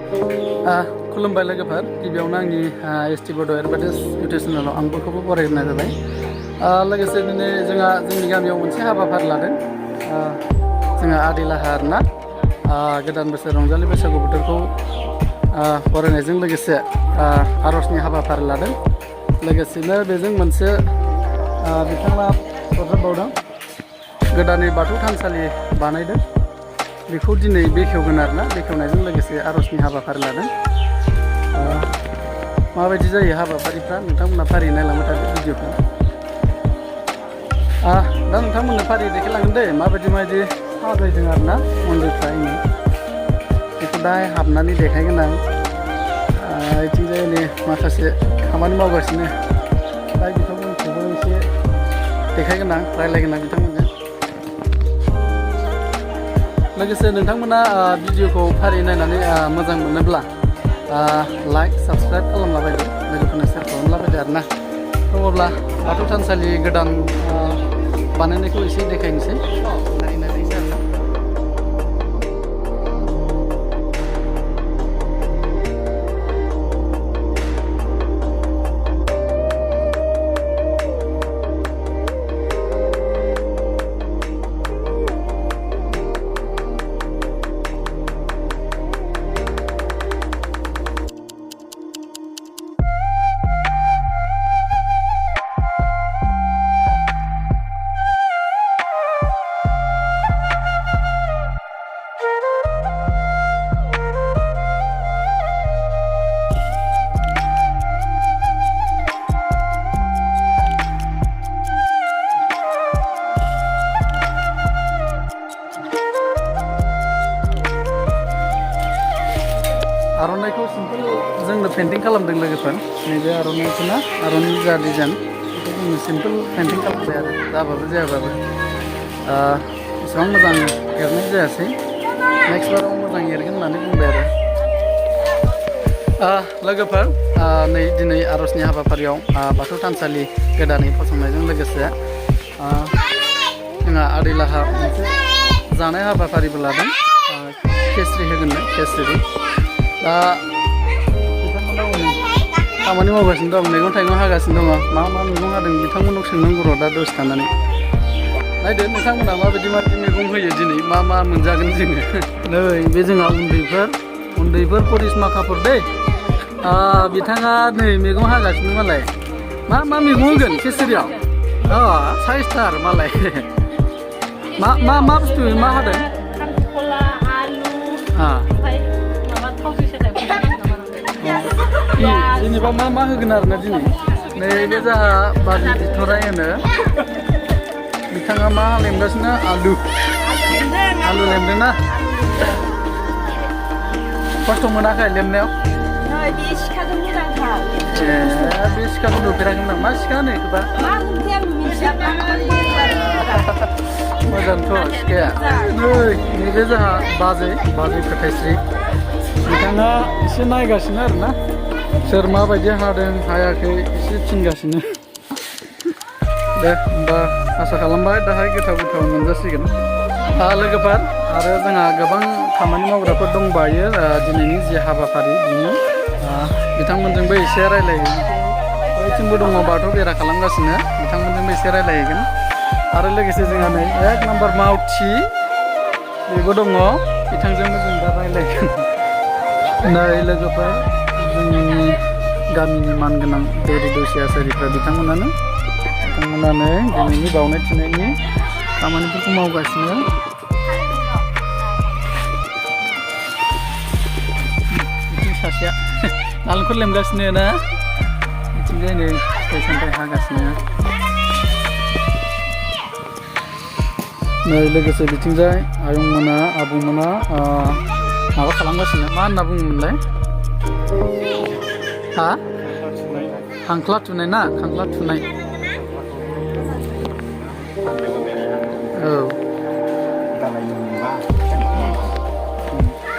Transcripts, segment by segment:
खुलुमबाय लोगोफोर गिबियावनो आंनि S.D Bodo Advertise इउटुब चेनेलाव आं बयखौबो बरायनाय जाबाय। लोगोसे दिनै जोंनि गामियाव मोनसे हाबाफारि लादों। जोंहा आदैलाहा आरोना गोदान बोसोर रंजालि बैसागु बोथोरखौ बरायनायजों लोगोसे आर'जनि हाबाफारि लादों। लोगोसेनो बेजों मोनसे बिथाङा सरजाबबावदों गोदानै बाथौ थानसालि बानायदों। बेखौ दिनै बेखेवगोन आरोना बेखेवनायजों लोगोसे आर'जनि हाबाफारि लादों। माबायदि जायो हाबाफारिफ्रा नोंथांमोना फारियै नायलांबाय थादो भिडिअखौ। दा नोंथांमोननो फारियै देखायलांगोन दे माबायदि साजायदों आरोना मन्दिरफ्रा बेखौ दाहाय हाबनानै देखायगोन आं। बिथिंजाय नै माखासे खामानि मावगासिनो दा बिथांमोनखौबो एसे देखायगोन आं रायज्लायगोन आं बिथांमोनजों। लोगोसे नोंथांमोना भिडिअखौ फारियै नायनानै मोजां मोनोब्ला लाइक साबस्क्राइब खालामलाबायदो, लोगोफोरनो शेयार खालामलाबायदो आरोना। अब्ला बाथौ थानसालि गोदान बानायनायखौ एसे देखायनोसै। आर'नाइखौ सिम्पोल जोंनो पेन्टिं खालामदों लोगोफोर। नैबे आर'नाइखौना आर'नाइनि जा डिजाइन बेखौ जोङो सिम्पोल पेन्टिं खालामबाय आरो जाबाबो जायाबाबो। एसेबां मोजां एरनाय जायासै, नेक्स्ट बाराव मोजां एरगोन होननानै बुंबाय आरो। लोगोफोर नै दिनै आर'जनि हाबाफारियाव बाथौ थानसालि गोदानै फसंनायजों लोगोसे जोंहा आदैलाहा मोनसे जानाय हाबाफारिबो लादों। खेस्रि होगोननो खेस्रि। दा बिथांमोनाव खामानि मावगासिनो दं, मैगं थाइगं हागासिनो दङ। मा मैगं हादों बिथांमोनाव सोंनांगौ र' दा दसे थानानै। नायदो नोंथांमोना माबायदि मैगं होयो दिनै, मा मोनजागोन जोङो। नै बे जोंहा उन्दैफोर करिश्मा कापुर दै। बिथाङा नै मैगं हागासिनो मालाय। मा मैगं होगोन खेसरियाव? साइसथार मालाय। मा बुस्थु मा हादों? जेनेबा मा होगोन आरोना दिनै। नैबे जोंहा बाजै बिथराय होनो, बिथाङा मा लेमगासिनो? आलु लेमदोंना? खस्थ' मोनाखै लेमनायाव? बे सिखाखौ नुफेराखैमोन आं। मा सिखा होनो बेखौबा? मोजांथ' सिखाया। नैबे जोंहा बाजै फोथायस्रि, बिथाङा एसे नायगासिनो आरोना सोर माबायदि हादों हायाखै एसे थिनगासिनो। दे होमबा आसा खालामबाय दाहाय गोथाव मोनजासिगोन। लोगोफोर आरो जोंहा गोबां खामानि मावग्राफोर दंबायो दिनैनि जि हाबाफारि बिनि बिथांमोनजोंबो एसे रायज्लायहैगोन। बैथिंबो दङ बाथौ बेरा खालामगासिनो, बिथांमोनजोंबो एसे रायज्लायहैगोन। आरो लोगोसे जोंहा नै 1 नाम्बार मावथि बेबो दङ, बिथांजोंबो जों दा रायज्लायगोन। नै लोगोफोर जोंनि गामिनि मानगोनां दौरि दौसि आसारिफ्रा बिथांमोनानो दिनैनि बावनाय थिनायनि खामानिफोरखौ मावगासिनो। बिथिं सासेया नालेंखर लेमगासिनो ना, बिथिंजाय नै फिथाइ सामथाइ हागासिनो। नै लोगोसे बिथिंजाय आयंमोना आबौमोना माबा खालामगासिनो, मा होनना बुङोमोनलाय? खांख्ला थुनाय ना, खांख्ला थुनाय।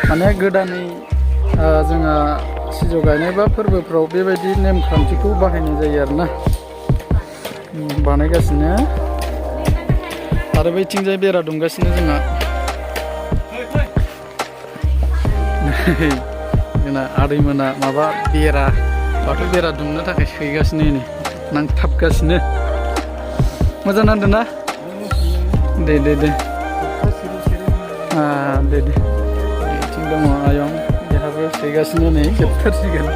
माने गोदानै जोंहा सिजौ गायनाय बा फोरबोफ्राव बेबायदि नेमखान्थिखौ बाहायनाय जायो आरोना। बानायगासिनो आरो बैथिंजाय बेरा दुमगासिनो जोंहा। जोंना आदैमोना माबा बेरा बाथौ बेरा दुमनो थाखाय सैगासिनो नै नांथाबगासिनो मोजां नांदों ना दे दे दे दे दे बिथिं दङ आयं बेहाबो सैगासिनो नै जोबथारसिगोन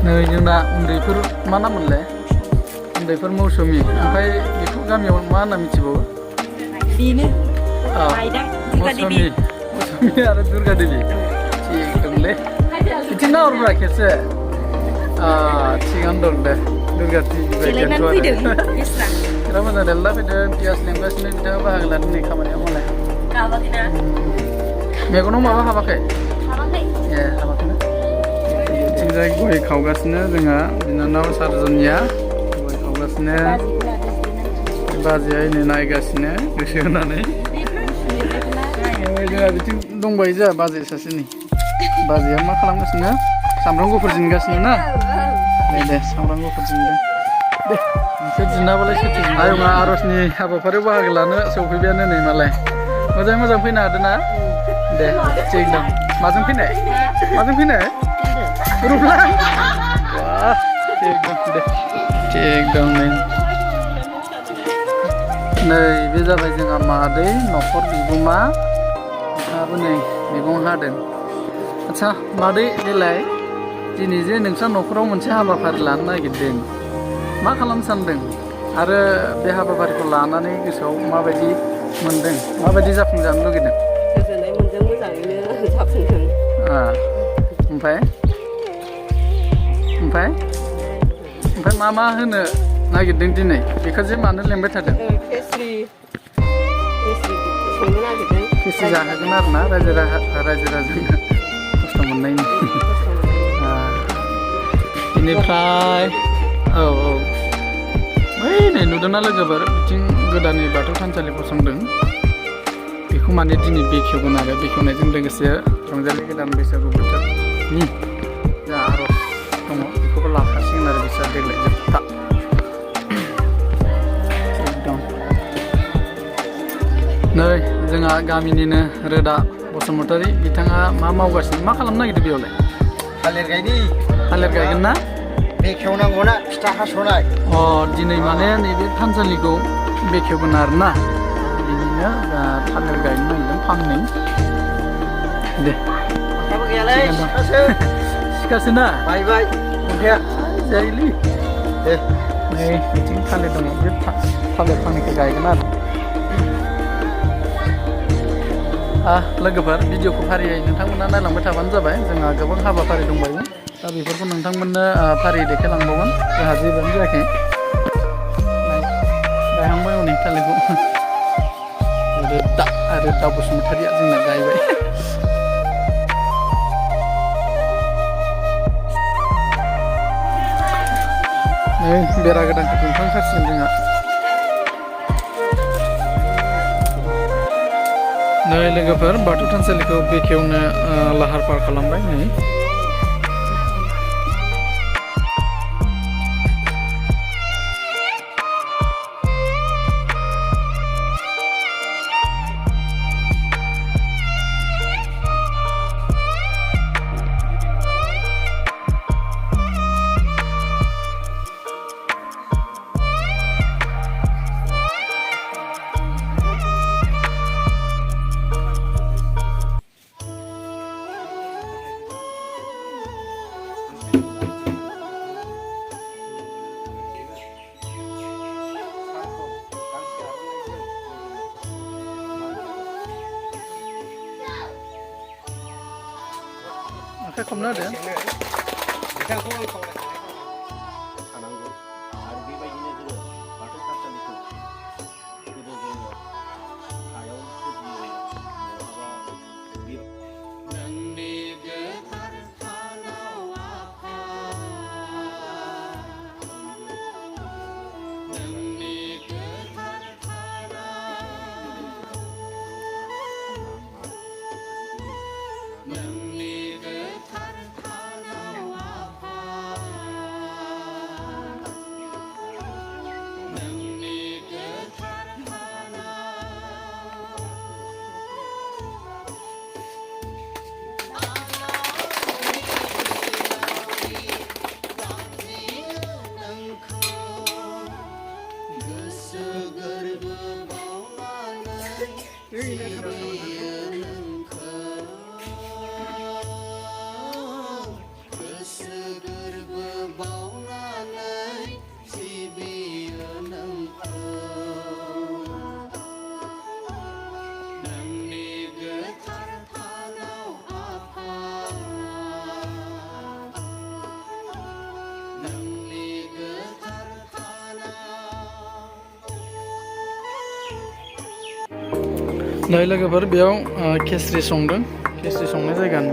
नै जोंना उन्दैफोर मा नाम मोनलाय उन्दैफोर मौसुमि ओमफ्राय बेखौ गामियाव मा होनना मिथिबावो बेनो मौसुमि आरो दुर्गा देबि थिग दंलै बिथिं नाहरब्रा खेबसे थिगानो दं दे दुर्गा देबि बायदियानोथ' आरो बिराद मोजां देरला फैदों पियास लेंगासिनो बिथाङा बाहागो लादों नै खामानियाव मालाय मेगनाव माबा हाबाखै ए हाबाखैना बिथिंजाय गय खावगासिनो जोंहा बिनानाव सारजनिया गय खावगासिनो बाजैया नै नायगासिनो गोसो होनानै जोंहा बिथिं दंबायो जोंहा बाजै सासेनि बाजैया मा खालामगासिनो सामब्राम गुफुर जिनगासिनो ना दे सामब्राम गुफुर जिनदों दे नोंसोर जिनाबालाय सोरथो आयंआ आर'जनि हाबाफारियाव बाहागो लानो सौफैबायानो नै मालाय मोजाङै मोजां फैनो हादों ना दे थिग दं माजों फैनाय रुपला वाह थिग दं दे थिग दं नै बे जाबाय जोंहा मादै न'खर बिगोमा बिथाङाबो नै मैगं हादों आच्छा मादै देलाय दिनै जे नोंस्रा न'खराव मोनसे हाबाफारि लानो नागिरदों मा खालामनो सानदों आरो बे हाबाफारिखौ लानानै गोसोआव माबायदि मोनदों माबायदि जाफुंजानो लुगैदों गोजोननाय मोनदों मोजाङैनो जाफुंदों ओमफ्राय मा होनो नागिरदों दिनै बेखौ जे मानो लेंबाय थादों खेस्रि संनो नागिरदों खेस्रि जाहोगोन आरो ना रायजो राजानो खस्थ' मोननायनि बेनिफ्राय औ बै नै नुदोंना लोगोफोर बिथिं गोदानै बाथौ थानसालि फसंदों बेखौ माने दिनै बेखेवगोन आरो बेखेवनायजों लोगोसे रंजालि गोदान बैसागु बोथोरनि जा आर'ज दङ बेखौबो लाफासिगोन आरो बिसोर देग्लाय जोबथा नै जोंहा गामिनिनो रोदा बसुमतारी बिथाङा मा मावगासिनो मा खालामनो नागिरदों बेयावलाय थालिर गायगोन ना बेखेवनांगौना फिथा हास'नाय दिनै माने नैबे थानसालिखौ बेखेवगोन आरो ना बिनिनो थालिर गायनो नागिरदों फांनै दे सिखासो ना बायबाय खुन्थाया जायोलै दे नै बिथिं थालिर दङ बे थालिर फांनैखौ गायगोन आरो लोगोफोर भिडिअखौ फारियै नोंथांमोना नायलांबाय थाबानो जाबाय जोंहा गोबां हाबाफारि दंबायो दा बेफोरखौ नोंथांमोननो फारियै देखायलांबावगोन जोंहा जेबोआनो जायाखै गायहांबाय हनै थालिरखौ रोदा बसुमतारिया जोंना गायबाय नै बेरा गोदानखौ दुमखांथारसिगोन जोंहा नै लोगोफोर बाथौ थानसालिखौ बेखेवनो लाहार फाहार खालामबाय नै आखाइ खबना होदो बिथांखौ आं थानांगौ आरो बेबायदिनो जोङो बाथौ थानसालिखौ गोदो जोङो हायाव नै लोगोफोर बेयाव केसरि संदों केसरि संनाय जायगानि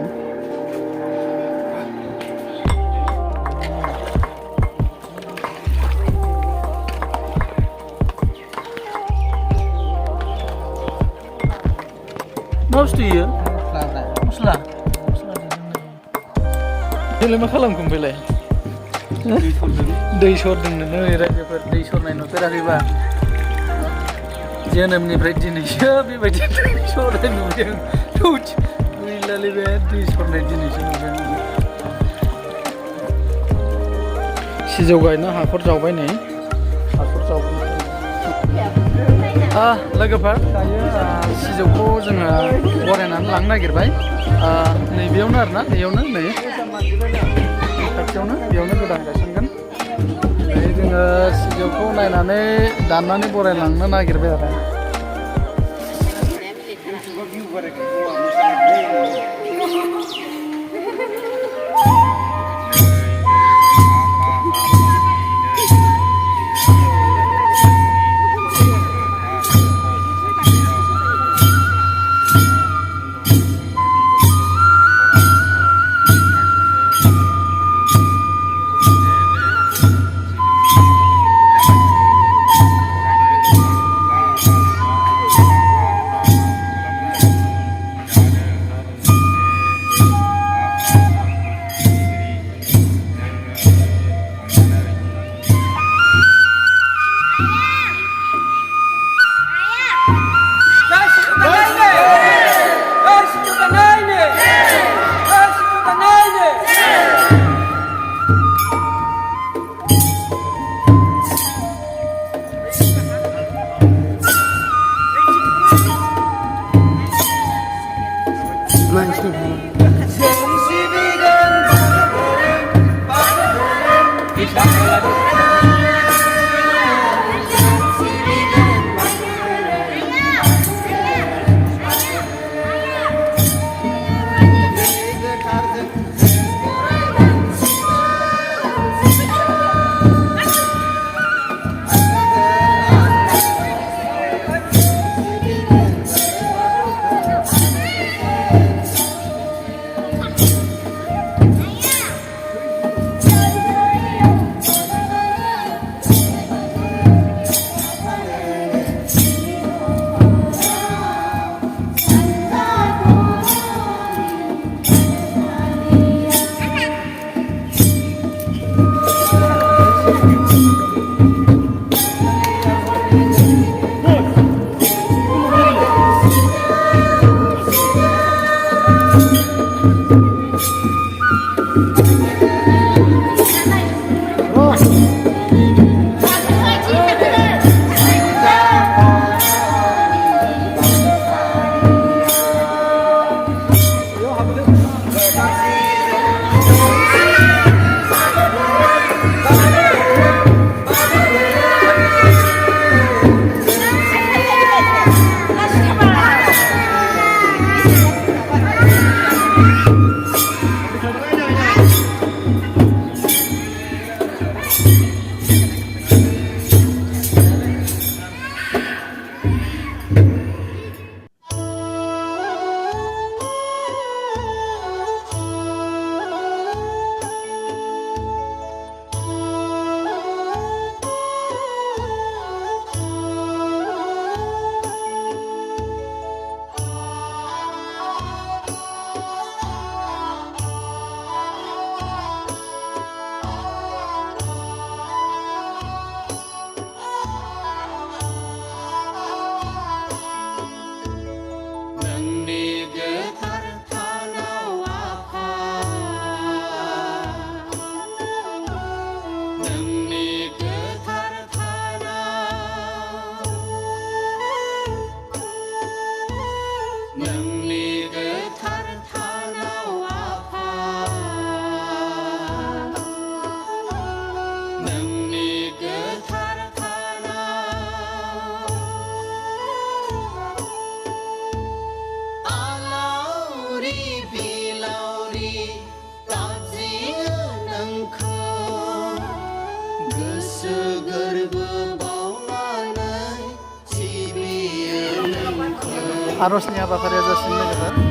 मा बुस्थु इयो मस्ला बेलाय मा खालामखो बेलाय दै सरदोंनो नै रायजोफोर दै सरनाय नुफेराखैबा जोनोमनिफ्राय दिनैसो बेबायदि दै सरनाय नुदों गैलालै बे दै सरनाय दिनैसो नुदों सिजौ गायनो हाखर जावबाय नै हाखर जावबाय लोगोफोर दायो सिजौखौ जोङो बरायनानै लांनो नागिरबाय नैबेयावनो आरोना बेयावनो नै खाथियावनो बेयावनो गोदान गायसनगोन जोङो सिजौखौ नायनानै दाननानै बरायलांनो नागिरबाय आरो आर'जनि हाबाफारिया जासिनो नागिरदों।